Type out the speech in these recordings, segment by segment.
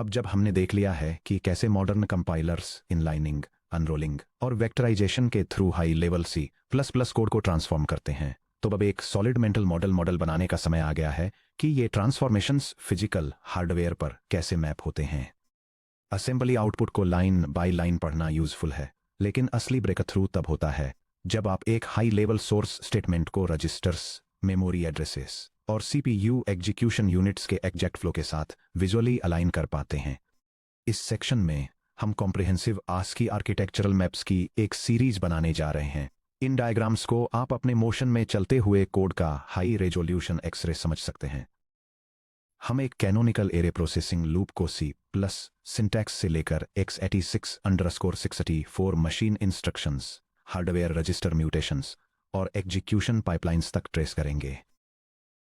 अब जब हमने देख लिया है कि कैसे मॉडर्न कंपाइलर्स इनलाइनिंग, अनरोलिंग और वेक्टराइजेशन के through high level C++ code को ट्रांसफॉर्म करते हैं, तो अब एक सॉलिड मेंटल मॉडल बनाने का समय आ गया है कि ये ट्रांसफॉर्मेशंस फिजिकल हार्डवेयर पर कैसे मैप होते हैं। असेंबली आउटपुट को लाइन बाय लाइन पढ़ना यूजफुल है, लेकिन असली ब्रेक थ्रू तब होता है जब आप एक हाई लेवल सोर्स स्टेटमेंट को रजिस्टर्स, मेमोरी एड्रेसेस और CPU एग्जीक्यूशन यूनिट्स के एग्जैक्ट फ्लो के साथ विजुअली अलाइन कर पाते हैं। इस सेक्शन में हम कॉम्प्रिहेंसिव ASCII आर्किटेक्चरल मैप्स की एक सीरीज बनाने जा रहे हैं। इन डायग्राम्स को आप अपने मोशन में चलते हुए कोड का हाई रेजोल्यूशन एक्सरे समझ सकते हैं। हम एक कैनोनिकल एरे प्रोसेसिंग लूप को C+ सिंटैक्स से लेकर x86_684 machine instructions, hardware register mutations और एग्जीक्यूशन पाइपलाइंस तक ट्रेस करेंगे।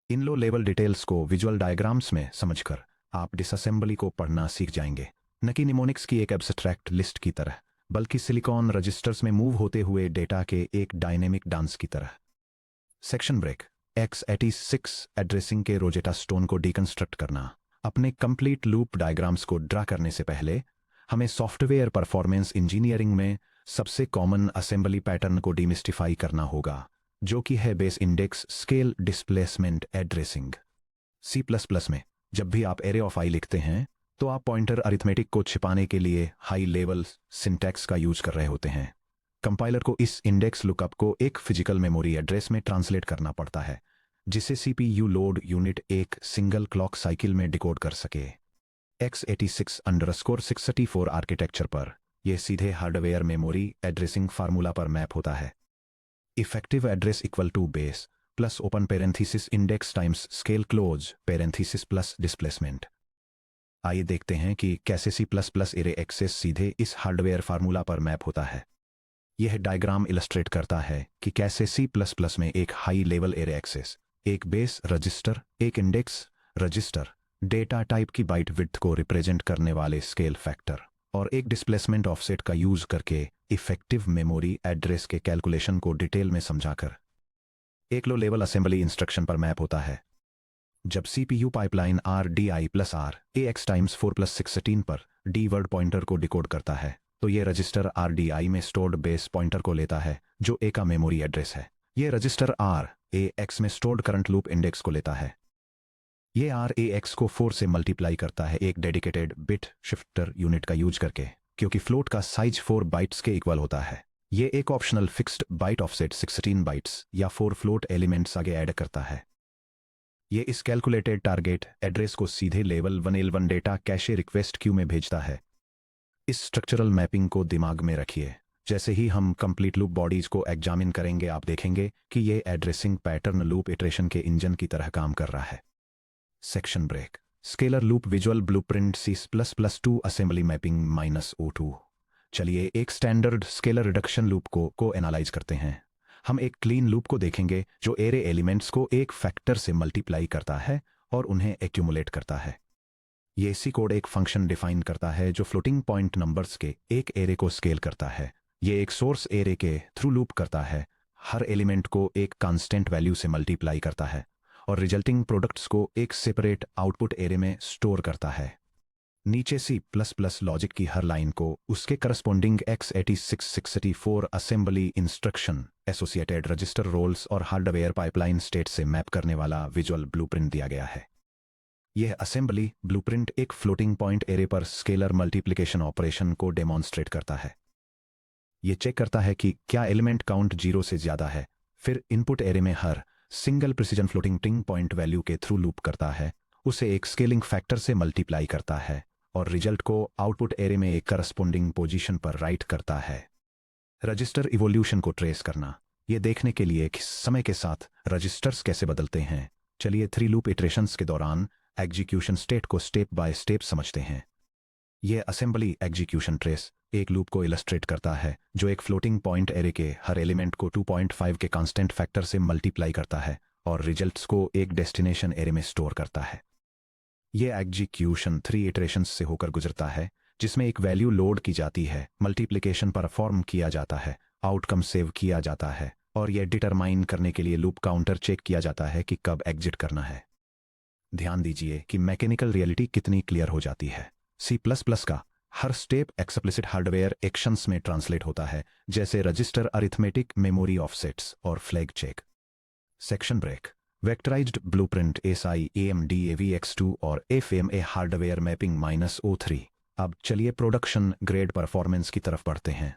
इन लो लेवल डिटेल्स को विजुअल डायग्राम्स में समझकर आप डिसअसेंबली को पढ़ना सीख जाएंगे, न कि निमोनिक्स की एक एब्स्ट्रैक्ट लिस्ट की तरह, बल्कि सिलिकॉन रजिस्टर्स में मूव होते हुए डेटा के एक डायनेमिक डांस की तरह। Section break. x86 एड्रेसिंग के रोजेटा स्टोन को डिकंस्ट्रक्ट करना। अपने कंप्लीट लूप डायग्राम्स को ड्रा करने से पहले हमें सॉफ्टवेयर परफॉर्मेंस इंजीनियरिंग में सबसे कॉमन असेंबली पैटर्न को डिमिस्टिफाई करना होगा, जो कि है base index scale displacement addressing. C++ में जब भी आप एरे ऑफ आई लिखते हैं तो आप पॉइंटर अरिथमेटिक को छिपाने के लिए हाई लेवल सिंटैक्स का यूज कर रहे होते हैं। कंपाइलर को इस इंडेक्स लुकअप को एक फिजिकल मेमोरी एड्रेस में ट्रांसलेट करना पड़ता है, जिसे CPU लोड यूनिट एक सिंगल क्लॉक साइकिल में डिकोड कर सके। x86_684 आर्किटेक्चर पर यह सीधे हार्डवेयर मेमोरी एड्रेसिंग फार्मूला पर मैप होता है। Effective address equal to base plus open parenthesis index times scale close parenthesis plus displacement. आइए देखते हैं कि कैसे C++ एरे एक्सेस सीधे इस हार्डवेयर फार्मूला पर मैप होता है। यह डायग्राम इलस्ट्रेट करता है कि कैसे C++ में एक हाई लेवल एरे एक्सेस एक बेस रजिस्टर, एक इंडेक्स रजिस्टर, डेटा टाइप की बाइट विड्थ को रिप्रेजेंट करने वाले स्केल फैक्टर और एक डिस्प्लेसमेंट ऑफसेट का यूज करके इफेक्टिव मेमोरी एड्रेस के कैलकुलेशन को डिटेल में समझाकर एक लो लेवल असेंबली इंस्ट्रक्शन पर मैप होता है। जब CPU pipeline RDI+R AX times 4+16 पर D वर्ड पॉइंटर को डिकोड करता है, तो ये रजिस्टर RDI में स्टोर्ड बेस पॉइंटर को लेता है, जो A का मेमोरी एड्रेस है। ये रजिस्टर RAX में स्टोर्ड करंट लूप इंडेक्स को लेता है। ये RAX को 4 से मल्टीप्लाई करता है एक डेडिकेटेड बिट शिफ्टर यूनिट का यूज करके, क्योंकि फ्लोट का साइज 4 बाइट्स के इक्वल होता है। ये एक optional fixed byte offset 16 bytes या 4 फ्लोट एलिमेंट्स आगे ऐड करता है। ये इस कैलकुलेटेड टारगेट एड्रेस को सीधे level 1L1 data cache request Q में भेजता है। इस स्ट्रक्चरल मैपिंग को दिमाग में रखिए। जैसे ही हम कंप्लीट लूप बॉडीज को एग्जामिन करेंगे, आप देखेंगे कि ये एड्रेसिंग पैटर्न लूप इटरेशन के इंजन की तरह काम कर रहा है। Section break. Scalar loop visual blueprint C++2 assembly mapping -O2। चलिए एक स्टैंडर्ड स्केलर रिडक्शन लूप को एनालाइज करते हैं। हम एक क्लीन लूप को देखेंगे जो एरे एलिमेंट्स को एक फैक्टर से मल्टीप्लाई करता है और उन्हें एक्यूमुलेट करता है। ये सी कोड एक फंक्शन डिफाइन करता है जो फ्लोटिंग पॉइंट नंबर्स के एक एरे को स्केल करता है। ये एक सोर्स एरे के थ्रू लूप करता है, हर एलिमेंट को एक कांस्टेंट वैल्यू से मल्टीप्लाई करता है और रिजल्टिंग प्रोडक्ट्स को एक सेपरेट आउटपुट एरे में स्टोर करता है। नीचे C++ लॉजिक की हर लाइन को उसके corresponding x86-684 assembly instruction, associated register roles और हार्डवेयर पाइपलाइन स्टेट से मैप करने वाला विजुअल ब्लूप्रिंट दिया गया है। यह असेंबली ब्लूप्रिंट एक फ्लोटिंग पॉइंट एरे पर स्केलर मल्टीप्लिकेशन ऑपरेशन को डेमोन्स्ट्रेट करता है। यह चेक करता है कि क्या एलिमेंट काउंट 0 से ज्यादा है, फिर इनपुट एरे में हर single precision floating point value के थ्रू लूप करता है, उसे एक स्केलिंग फैक्टर से मल्टीप्लाई करता है और रिजल्ट को आउटपुट एरे में एक करस्पॉन्डिंग पोजीशन पर राइट करता है। रजिस्टर इवोल्यूशन को ट्रेस करना, यह देखने के लिए कि समय के साथ रजिस्टर्स कैसे बदलते हैं, चलिए 3 लूप इटरेशंस के दौरान एग्जीक्यूशन स्टेट को स्टेप बाय स्टेप समझते हैं। यह असेंबली एग्जीक्यूशन ट्रेस एक लूप को इलस्ट्रेट करता है जो एक फ्लोटिंग पॉइंट एरे के हर एलिमेंट को 2.5 के कांस्टेंट फैक्टर से मल्टीप्लाई करता है और रिजल्ट्स को एक डेस्टिनेशन एरे में स्टोर करता है। यह एग्जीक्यूशन 3 इटरेशंस से होकर गुजरता है, जिसमें एक वैल्यू लोड की जाती है, मल्टीप्लिकेशन परफॉर्म किया जाता है, आउटकम सेव किया जाता है और यह डिटरमाइन करने के लिए लूप काउंटर चेक किया जाता है कि कब एग्जिट करना है। ध्यान दीजिए कि मैकेनिकल रियलिटी कितनी क्लियर हो जाती है। C++ का हर स्टेप एक्सप्लिसिट हार्डवेयर एक्शंस में ट्रांसलेट होता है, जैसे रजिस्टर अरिथमेटिक, मेमोरी ऑफसेट्स और flag check. Section break. Vectorized blueprint SI AMD AVX2 और FMA हार्डवेयर मैपिंग -O3। अब चलिए प्रोडक्शन ग्रेड परफॉर्मेंस की तरफ बढ़ते हैं।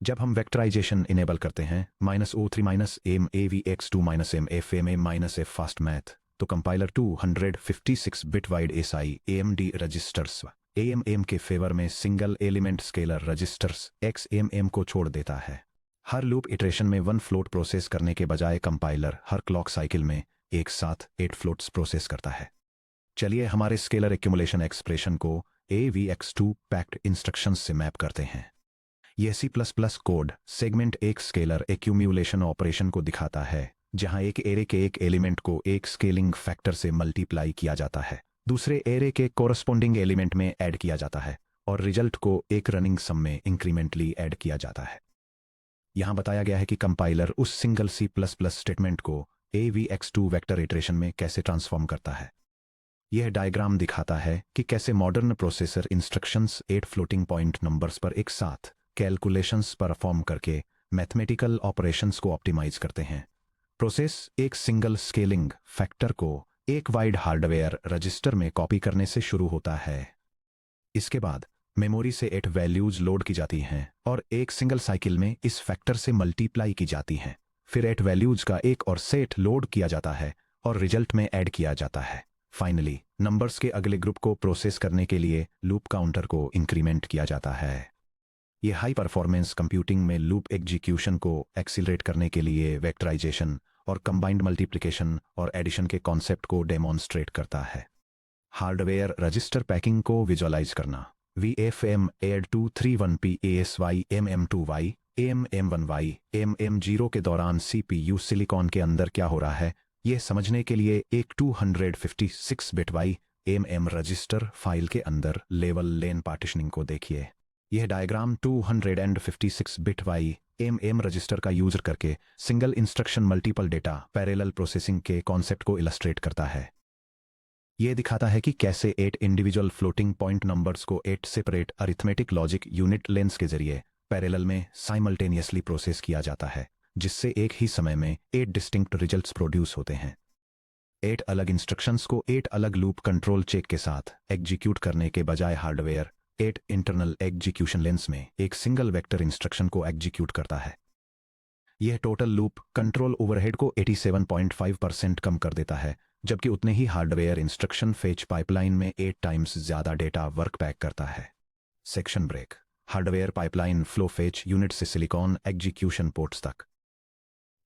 जब हम वेक्टराइजेशन इनेबल करते हैं -O3 -M AVX2 -M FMA -F fast math, तो compiler 256 bit wide SI AMD registers AMM के फेवर में single element scalar registers XMM को छोड़ देता है। हर लूप इटरेशन में 1 फ्लोट प्रोसेस करने के बजाय कंपाइलर हर क्लॉक साइकिल में एक साथ 8 फ्लोट्स प्रोसेस करता है। चलिए हमारे स्केलर एक्यूमुलेशन एक्सप्रेशन को AVX2 पैक्ड इंस्ट्रक्शंस से मैप करते हैं। यह C++ कोड सेगमेंट एक स्केलर एक्यूमुलेशन ऑपरेशन को दिखाता है, जहां एक एरे के एक एलिमेंट को एक स्केलिंग फैक्टर से मल्टीप्लाई किया जाता है, दूसरे एरे के कोरस्पोंडिंग एलिमेंट में ऐड किया जाता है और रिजल्ट को एक रनिंग सम में इंक्रीमेंटली ऐड किया जाता है। यहां बताया गया है कि कंपाइलर उस सिंगल C++ स्टेटमेंट को AVX2 वेक्टर इटरेशन में कैसे ट्रांसफॉर्म करता है। यह डायग्राम दिखाता है कि कैसे modern processor instructions 8 floating point numbers पर एक साथ कैलकुलेशंस परफॉर्म करके मैथमेटिकल ऑपरेशंस को ऑप्टिमाइज करते हैं। प्रोसेस एक सिंगल स्केलिंग फैक्टर को एक वाइड हार्डवेयर रजिस्टर में कॉपी करने से शुरू होता है। इसके बाद मेमोरी से 8 वैल्यूज लोड की जाती हैं और एक सिंगल साइकिल में इस फैक्टर से मल्टीप्लाई की जाती हैं। फिर 8 वैल्यूज का एक और सेट लोड किया जाता है और रिजल्ट में ऐड किया जाता है। फाइनली नंबर्स के अगले ग्रुप को प्रोसेस करने के लिए लूप काउंटर को इंक्रीमेंट किया जाता है। यह हाई परफॉर्मेंस कंप्यूटिंग में लूप एग्जीक्यूशन को एक्सीलरेट करने के लिए वेक्टराइजेशन और कंबाइंड मल्टीप्लिकेशन और एडिशन के कॉन्सेप्ट को डेमोन्स्ट्रेट करता है। हार्डवेयर रजिस्टर पैकिंग को विजुअलाइज करना। VFM AD231P ASY MM2Y MM1Y MM0 के दौरान CPU सिलिकॉन के अंदर क्या हो रहा है, यह समझने के लिए एक 256 बिट MM रजिस्टर फाइल के अंदर लेवल लेन पार्टीशनिंग को देखिए। यह डायग्राम 256 बिट MM रजिस्टर का यूज करके single instruction multiple data parallel processing के कॉन्सेप्ट को इलस्ट्रेट करता है। यह दिखाता है कि कैसे 8 इंडिविजुअल फ्लोटिंग पॉइंट नंबर्स को 8 separate arithmetic logic unit lens के जरिए पैरेलल में साइमल्टेनियसली प्रोसेस किया जाता है, जिससे एक ही समय में 8 डिस्टिंक्ट रिजल्ट्स प्रोड्यूस होते हैं। 8 अलग इंस्ट्रक्शंस को 8 अलग लूप कंट्रोल चेक के साथ एग्जीक्यूट करने के बजाय हार्डवेयर 8 इंटरनल एग्जीक्यूशन लेंस में एक सिंगल वेक्टर इंस्ट्रक्शन को एग्जीक्यूट करता है। यह टोटल लूप कंट्रोल ओवरहेड को 87.5% कम कर देता है, जबकि उतने ही हार्डवेयर इंस्ट्रक्शन फेच पाइपलाइन में 8 टाइम्स ज्यादा डेटा वर्क पैक करता है। Section break. Hardware pipeline flow fetch unit से सिलिकॉन एग्जीक्यूशन पोर्ट्स तक।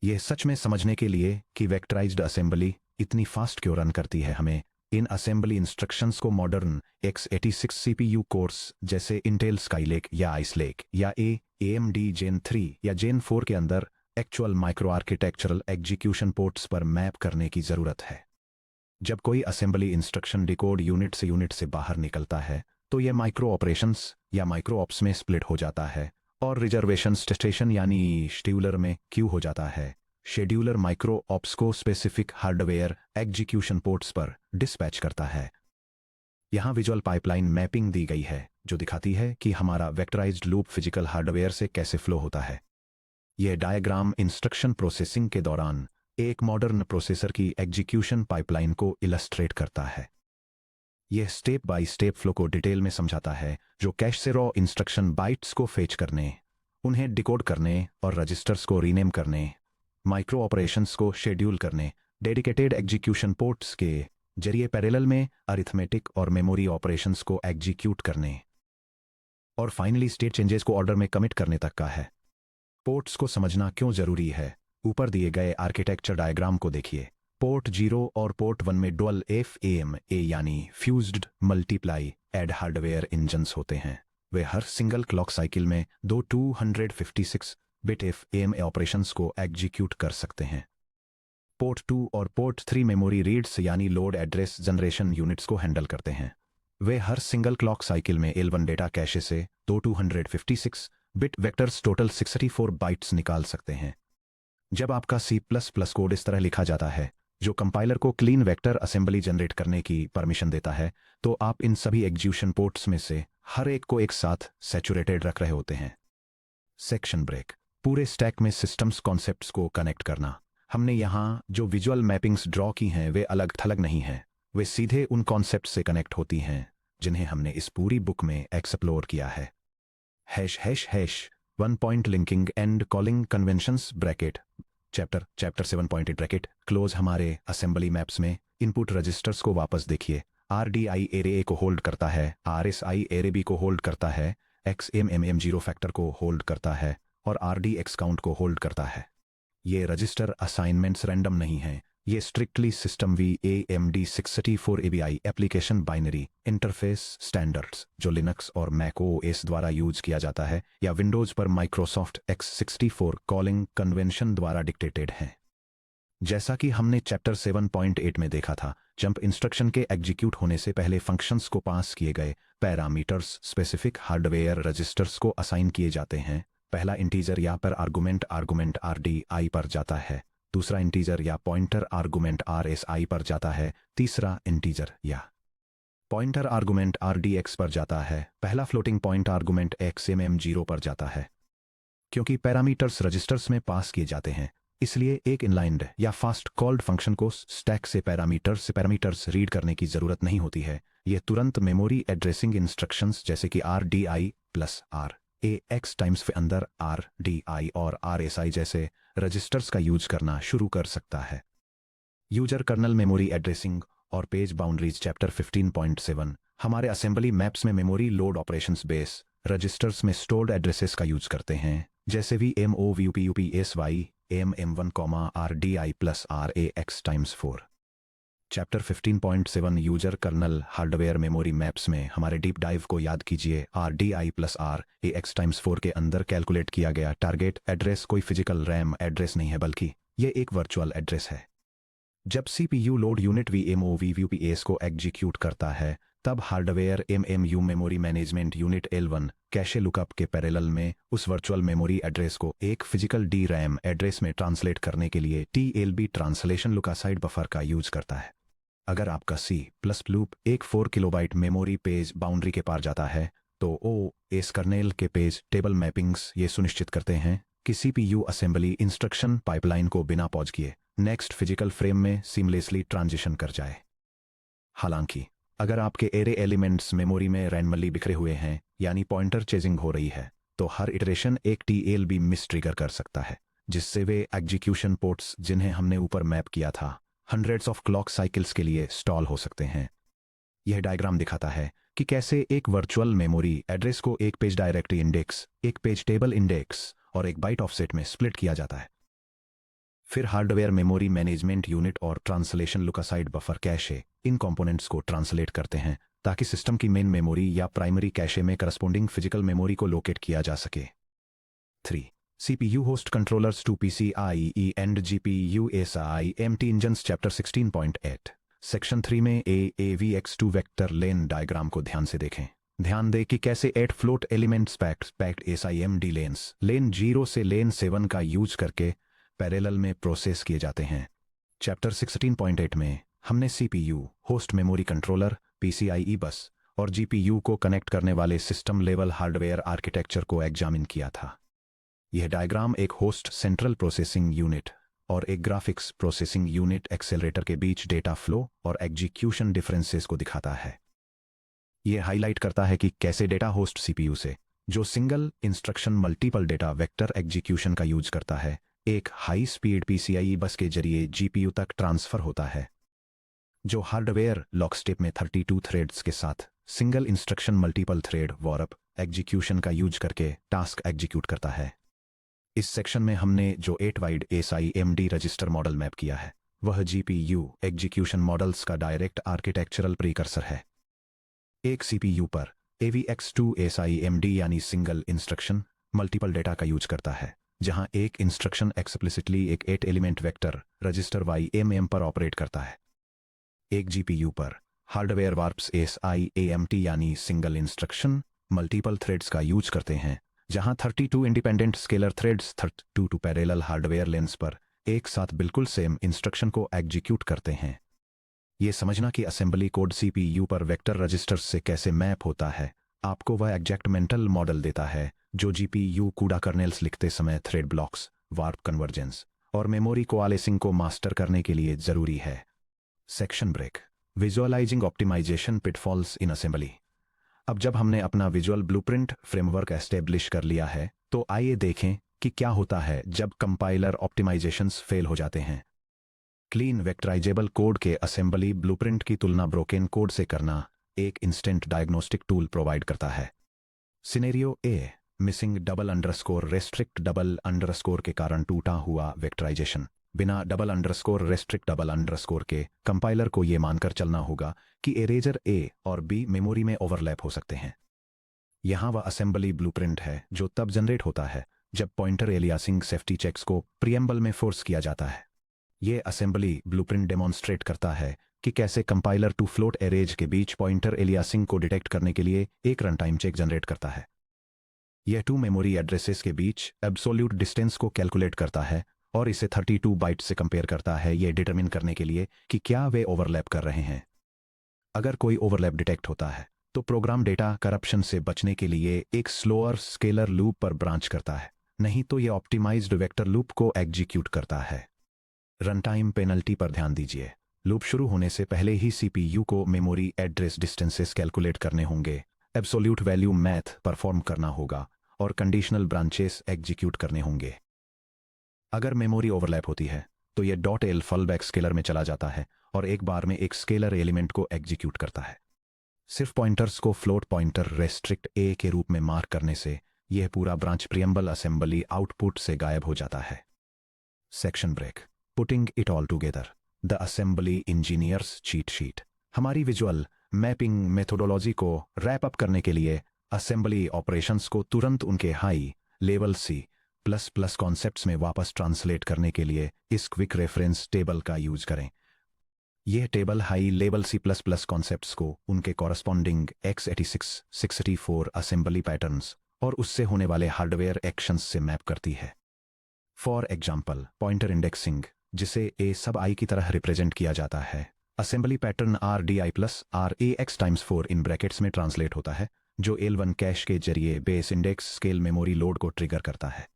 यह सच में समझने के लिए कि वेक्टराइज्ड असेंबली इतनी फास्ट क्यों रन करती है, हमें इन असेंबली इंस्ट्रक्शंस को मॉडर्न x86 CPU कोर्स जैसे इंटेल स्काईलेक या आइसलेक या AMD Gen 3 या Gen 4 के अंदर actual micro architectural execution ports पर मैप करने की जरूरत है। जब कोई असेंबली इंस्ट्रक्शन डिकोड यूनिट से बाहर निकलता है, तो यह माइक्रो ऑपरेशंस या माइक्रो ऑप्स में स्प्लिट हो जाता है और रिजर्वेशन स्टेशन यानी शेड्यूलर में क्यू हो जाता है। शेड्यूलर माइक्रो ऑप्स को स्पेसिफिक हार्डवेयर एग्जीक्यूशन पोर्ट्स पर डिस्पैच करता है। यहां विजुअल पाइपलाइन मैपिंग दी गई है, जो दिखाती है कि हमारा वेक्टराइज्ड लूप फिजिकल हार्डवेयर से कैसे फ्लो होता है। यह डायग्राम इंस्ट्रक्शन प्रोसेसिंग के दौरान एक मॉडर्न प्रोसेसर की एग्जीक्यूशन पाइपलाइन को इलस्ट्रेट करता है। यह स्टेप बाय स्टेप फ्लो को डिटेल में समझाता है, जो कैश से रॉ इंस्ट्रक्शन बाइट्स को फेच करने, उन्हें डिकोड करने और रजिस्टर्स को रीनेम करने, माइक्रो ऑपरेशंस को शेड्यूल करने, डेडिकेटेड एग्जीक्यूशन पोर्ट्स के जरिए पैरेलल में अरिथमेटिक और मेमोरी ऑपरेशंस को एग्जीक्यूट करने, और फाइनली स्टेट चेंजेस को ऑर्डर में कमिट करने तक का है। पोर्ट्स को समझना क्यों जरूरी है, ऊपर दिए गए आर्किटेक्चर डायग्राम को देखिए। पोर्ट 0 और पोर्ट 1 में डुअल FAMA यानी fused multiply add hardware engines होते हैं। वे हर सिंगल क्लॉक साइकिल में 256 बिट FAMA ऑपरेशंस को एग्जीक्यूट कर सकते हैं। पोर्ट 2 और पोर्ट 3 मेमोरी रीड्स यानी लोड एड्रेस जनरेशन यूनिट्स को हैंडल करते हैं। वे हर सिंगल क्लॉक साइकिल में L1 डेटा कैशे से 256 बिट वेक्टर्स टोटल 64 बाइट्स निकाल सकते हैं। जब आपका C++ कोड इस तरह लिखा जाता है, जो कंपाइलर को क्लीन वेक्टर असेंबली जनरेट करने की परमिशन देता है, तो आप इन सभी एग्जीक्यूशन पोर्ट्स में से हर एक को एक साथ सैचुरेटेड रख रहे होते हैं। सेक्शन ब्रेक, पूरे स्टैक में सिस्टम्स कॉन्सेप्ट्स को कनेक्ट करना। हमने यहाँ जो विजुअल मैपिंग्स ड्रॉ की हैं वे अलग थलग नहीं हैं, वे सीधे उन कॉन्सेप्ट से कनेक्ट होती हैं जिन्हें हमने इस पूरी बुक में एक्सप्लोर किया है। Hash hash hash 1 point linking and calling conventions bracket chapter 7.8 bracket close. हमारे असेंबली मैप्स में इनपुट रजिस्टर्स को वापस देखिए। RDI एरे ए को होल्ड करता है, RSI एरे बी को होल्ड करता है, XMMM जीरो फैक्टर को होल्ड करता है और RDX काउंट को होल्ड करता है। ये रजिस्टर असाइनमेंट्स रैंडम नहीं हैं, ये strictly system AMD 634 ABI application binary interface standards जो लिनक्स और मैक OS द्वारा यूज किया जाता है या विंडोज पर माइक्रोसॉफ्ट x64 कॉलिंग कन्वेंशन द्वारा डिक्टेटेड हैं। जैसा कि हमने चैप्टर 7.8 में देखा था, जंप इंस्ट्रक्शन के एग्जीक्यूट होने से पहले फंक्शंस को पास किए गए पैरामीटर्स स्पेसिफिक हार्डवेयर रजिस्टर्स को असाइन किए जाते हैं। पहला इंटीजर या पर आर्गुमेंट RDI पर जाता है, दूसरा इंटीजर या पॉइंटर आर्गुमेंट RSI पर जाता है, तीसरा इंटीजर या पॉइंटर आर्गुमेंट RDX पर जाता है, पहला फ्लोटिंग पॉइंट आर्गुमेंट XMM0 पर जाता है। क्योंकि पैरामीटर्स रजिस्टर्स में पास किए जाते हैं, इसलिए एक इनलाइंड या फास्ट कॉल्ड फंक्शन को स्टैक से पैरामीटर्स रीड करने की जरूरत नहीं होती है। यह तुरंत मेमोरी एड्रेसिंग इंस्ट्रक्शंस जैसे कि RDI प्लस RAX टाइम्स के अंदर RDI और RSI जैसे रजिस्टर्स का यूज करना शुरू कर सकता है। यूजर कर्नल मेमोरी एड्रेसिंग और पेज बाउंड्रीज चैप्टर 15.7 हमारे असेंबली मैप्स में memory load operations base registers में स्टोर्ड एड्रेसेस का यूज करते हैं, जैसे VMOVUPSY MM1, RDI plus RAX times 4। Chapter 15.7 user kernel hardware memory maps में हमारे डीप डाइव को याद कीजिए। RDI प्लस RAX टाइम्स 4 के अंदर कैलकुलेट किया गया टारगेट एड्रेस कोई फिजिकल रैम एड्रेस नहीं है, बल्कि यह एक वर्चुअल एड्रेस है। जब CPU लोड यूनिट VMOVUPS को एग्जीक्यूट करता है, तब hardware MMU memory management unit L1 cache lookup के पैरेलल में उस वर्चुअल मेमोरी एड्रेस को एक फिजिकल DRAM एड्रेस में ट्रांसलेट करने के लिए TLB ट्रांसलेशन लुकासाइड बफर का यूज करता है। अगर आपका C++ लूप एक 4 किलोबाइट मेमोरी पेज बाउंड्री के पार जाता है, तो OS कर्नेल के पेज टेबल मैपिंग्स ये सुनिश्चित करते हैं कि CPU असेंबली इंस्ट्रक्शन पाइपलाइन को बिना पॉज किए नेक्स्ट फिजिकल फ्रेम में सीमलेसली ट्रांजिशन कर जाए। हालांकि अगर आपके एरे एलिमेंट्स मेमोरी में रैंडमली बिखरे हुए हैं, यानी पॉइंटर चेजिंग हो रही है, तो हर इटरेशन एक TLB मिस ट्रिगर कर सकता है, जिससे वे एग्जीक्यूशन पोर्ट्स जिन्हें हमने ऊपर मैप किया था हंड्रेड्स ऑफ क्लॉक साइकिल्स के लिए स्टॉल हो सकते हैं। यह डायग्राम दिखाता है कि कैसे एक वर्चुअल मेमोरी एड्रेस को एक पेज डायरेक्टरी इंडेक्स, एक पेज टेबल इंडेक्स और एक बाइट ऑफसेट में स्प्लिट किया जाता है। फिर हार्डवेयर मेमोरी मैनेजमेंट यूनिट और ट्रांसलेशन लुकासाइड बफर कैशे इन कंपोनेंट्स को ट्रांसलेट करते हैं ताकि सिस्टम की मेन मेमोरी या प्राइमरी कैशे में करस्पोंडिंग फिजिकल मेमोरी को लोकेट किया जा सके। 3. CPU host controllers to PCIe and GPU SIMT engines chapter 16.8 section 3 में AAVX2 वेक्टर लेन डायग्राम को ध्यान से देखें। ध्यान दें कि कैसे 8 float elements packed SIMD lanes lane 0 से लेन 7 का यूज करके पैरेलल में प्रोसेस किए जाते हैं। चैप्टर 16.8 में हमने CPU, host memory controller, PCIe बस और GPU को कनेक्ट करने वाले सिस्टम लेवल हार्डवेयर आर्किटेक्चर को एग्जामिन किया था। यह डायग्राम एक होस्ट सेंट्रल प्रोसेसिंग यूनिट और एक ग्राफिक्स प्रोसेसिंग यूनिट एक्सेलरेटर के बीच डेटा फ्लो और एग्जीक्यूशन डिफरेंसेस को दिखाता है। यह हाईलाइट करता है कि कैसे डेटा होस्ट CPU से, जो single instruction multiple data vector execution का यूज करता है, एक हाई स्पीड PCIe बस के जरिए GPU तक ट्रांसफर होता है, जो हार्डवेयर लॉकस्टेप में 32 थ्रेड्स के साथ single instruction multiple thread warp execution का यूज करके टास्क एग्जीक्यूट करता है। इस सेक्शन में हमने जो 8 wide SIMD register model map किया है, वह GPU एग्जीक्यूशन मॉडल्स का डायरेक्ट आर्किटेक्चरल प्रीकर्सर है। एक CPU पर AVX2 SIMD यानी सिंगल इंस्ट्रक्शन मल्टीपल डेटा का यूज करता है, जहां एक इंस्ट्रक्शन एक्सप्लिसिटली एक 8 एलिमेंट वेक्टर रजिस्टर YMM पर ऑपरेट करता है। एक GPU पर हार्डवेयर वार्प्स SIAMT यानी सिंगल इंस्ट्रक्शन मल्टीपल थ्रेड्स का यूज करते हैं, जहां 32 independent scalar threads 32 parallel hardware lens पर एक साथ बिल्कुल सेम इंस्ट्रक्शन को एग्जीक्यूट करते हैं। ये समझना कि असेंबली कोड सीपीयू पर वेक्टर रजिस्टर्स से कैसे मैप होता है, आपको वह एग्जैक्ट मेंटल मॉडल देता है जो जीपीयू कूड़ा कर्नेल्स लिखते समय थ्रेड ब्लॉक्स, वार्प कन्वर्जेंस और मेमोरी कोआलेसिंग को मास्टर करने के लिए जरूरी है। Section break. Visualizing optimization pitfalls in assembly. अब जब हमने अपना विजुअल ब्लूप्रिंट फ्रेमवर्क एस्टेब्लिश कर लिया है, तो आइए देखें कि क्या होता है जब कंपाइलर ऑप्टिमाइजेशंस फेल हो जाते हैं। क्लीन वेक्टराइजेबल कोड के असेंबली ब्लूप्रिंट की तुलना ब्रोकन कोड से करना एक इंस्टेंट डायग्नोस्टिक टूल प्रोवाइड करता है। Scenario A, missing double underscore restrict double underscore के कारण टूटा हुआ वेक्टराइजेशन। बिना double underscore restrict double underscore के कंपाइलर को यह मानकर चलना होगा कि इरेजर ए और बी मेमोरी में ओवरलैप हो सकते हैं। यहां वह असेंबली ब्लूप्रिंट है जो तब जनरेट होता है जब पॉइंटर एलियासिंग सेफ्टी चेक्स को प्रीएम्बल में फोर्स किया जाता है। यह असेंबली ब्लूप्रिंट डेमोन्स्ट्रेट करता है कि कैसे कंपाइलर टू फ्लोट एरेज के बीच पॉइंटर एलियासिंग को डिटेक्ट करने के लिए एक रन टाइम चेक जनरेट करता है। यह टू मेमोरी एड्रेसेस के बीच एब्सोल्यूट डिस्टेंस को कैलकुलेट करता है और इसे 32 बाइट से कंपेयर करता है, यह डिटरमिन करने के लिए कि क्या वे ओवरलैप कर रहे हैं। अगर कोई ओवरलैप डिटेक्ट होता है तो प्रोग्राम डेटा करप्शन से बचने के लिए एक स्लोअर स्केलर लूप पर ब्रांच करता है, नहीं तो यह ऑप्टिमाइज्ड वेक्टर लूप को एग्जीक्यूट करता है। रन टाइम पेनल्टी पर ध्यान दीजिए। लूप शुरू होने से पहले ही सीपीयू को मेमोरी एड्रेस डिस्टेंसेस कैलकुलेट करने होंगे, एब्सोल्यूट वैल्यू मैथ परफॉर्म करना होगा और कंडीशनल ब्रांचेस एग्जीक्यूट करने होंगे। अगर मेमोरी ओवरलैप होती है तो यह .l फॉलबैक स्केलर में चला जाता है और एक बार में एक स्केलर एलिमेंट को एग्जीक्यूट करता है। सिर्फ पॉइंटर्स को फ्लोट पॉइंटर रेस्ट्रिक्ट ए के रूप में मार्क करने से यह पूरा ब्रांच प्रीएम्बल असेंबली आउटपुट से गायब हो जाता है। Section break. Putting it all together, the assembly engineers cheat sheet. हमारी विजुअल मैपिंग मेथोडोलॉजी को रैप अप करने के लिए असेंबली ऑपरेशंस को तुरंत उनके हाई लेवल C++ कॉन्सेप्ट्स में वापस ट्रांसलेट करने के लिए इस क्विक रेफरेंस टेबल का यूज करें। यह table high level C++ concepts को उनके कॉरस्पॉन्डिंग x86, 64 असेंबली पैटर्न्स और उससे होने वाले हार्डवेयर एक्शंस से मैप करती है। फॉर एग्जाम्पल, पॉइंटर इंडेक्सिंग, जिसे a सब i की तरह रिप्रेजेंट किया जाता है, assembly pattern RDI plus RAX×4 in brackets में ट्रांसलेट होता है, जो L1 कैश के जरिए base index scale memory load को ट्रिगर करता है।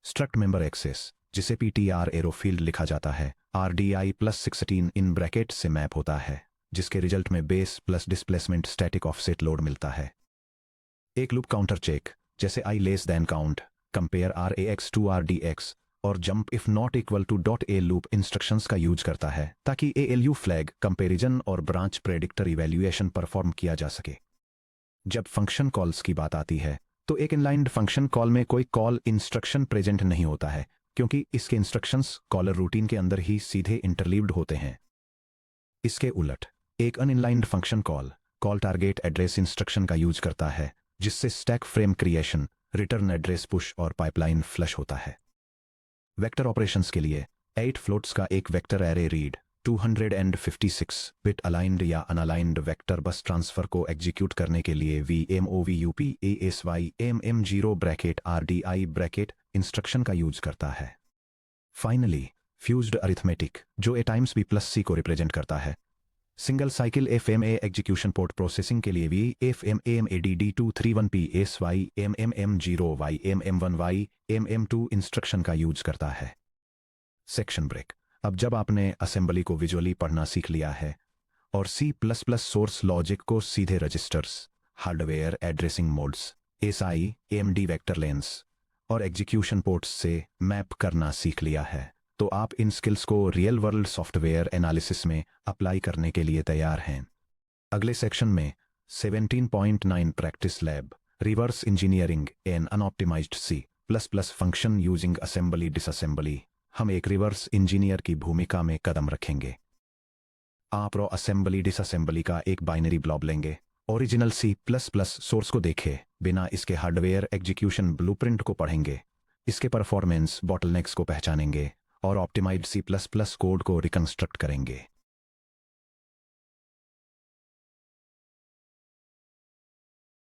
स्ट्रक्ट मेंबर एक्सेस, जिसे PTR एरो फील्ड लिखा जाता है, RDI प्लस 16 इन ब्रैकेट से मैप होता है, जिसके रिजल्ट में base plus displacement static offset load मिलता है। एक लूप काउंटर चेक, जैसे i less than count, compare RAX to RDX और jump if not equal to .a loop instructions का यूज करता है ताकि ALU फ्लैग कंपैरिजन और ब्रांच प्रेडिक्टर इवैल्यूएशन परफॉर्म किया जा सके। जब फंक्शन कॉल्स की बात आती है तो एक इनलाइन्ड फंक्शन कॉल में कोई कॉल इंस्ट्रक्शन प्रेजेंट नहीं होता है, क्योंकि इसके इंस्ट्रक्शंस कॉलर रूटीन के अंदर ही सीधे इंटरलीव्ड होते हैं। इसके उलट एक uninlined function call target address instruction का यूज करता है, जिससे stack frame creation, return address push और पाइपलाइन फ्लश होता है। वेक्टर ऑपरेशंस के लिए 8 फ्लोट्स का एक vector array read 256 bit aligned या अनअलाइंड वेक्टर बस ट्रांसफर को एग्जीक्यूट करने के लिए VMOVUP ASY MM0 bracket RDI bracket instruction का यूज करता है। फाइनली, फ्यूज्ड अरिथमेटिक, जो A times B plus C को रिप्रेजेंट करता है, single cycle FMA execution port processing के लिए भी FMAMADD231P ASY MMM0Y MM1Y MM2 instruction का यूज करता है। Section break. अब जब आपने असेंबली को विजुअली पढ़ना सीख लिया है और C++ सोर्स लॉजिक को सीधे registers, hardware addressing modes, SI AMD vector lanes और एग्जीक्यूशन पोर्ट्स से मैप करना सीख लिया है, तो आप इन स्किल्स को रियल वर्ल्ड सॉफ्टवेयर एनालिसिस में अप्लाई करने के लिए तैयार हैं। अगले सेक्शन में 17.9 practice lab, reverse engineering an unoptimised C++ function using assembly disassembly, हम एक रिवर्स इंजीनियर की भूमिका में कदम रखेंगे। आप रॉ असेंबली डिसअसेंबली का एक बाइनरी ब्लॉब लेंगे, ओरिजिनल C++ सोर्स को देखे बिना इसके हार्डवेयर एग्जीक्यूशन ब्लूप्रिंट को पढ़ेंगे, इसके परफॉर्मेंस बॉटलनेक्स को पहचानेंगे और ऑप्टिमाइज्ड C++ कोड को रिकंस्ट्रक्ट करेंगे।